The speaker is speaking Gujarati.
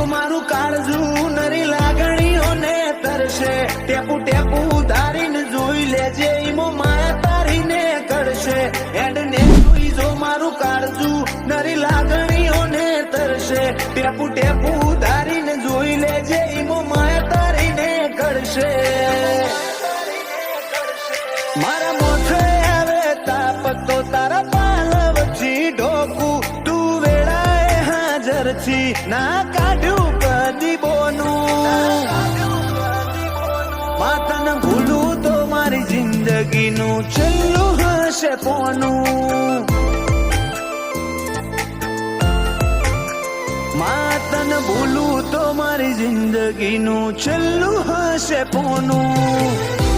જો મારું કાળજું નરી લાગણીઓને તરશે ટેપુ ટેપુ ધારીને જોઈ લેજે ઈમો માયા તારીને કરશે એડને જોઈ જો મારું કાળજું નરી લાગણીઓને તરશે ટેપુ ટેપુ ધારીને જોઈ લેજે ઈમો માયા તારીને કરશે મારા મોઠે આવે તાપ તો તારા પાલવથી ઢોકું તું વેળાએ હાજર છી ના કાઢ્યું કદી બોનું માતન ભૂલું તો મારી જિંદગીનું છેલ્લું હશે પોનું માતન ભૂલું તો મારી જિંદગીનું છેલ્લું હશે પોનું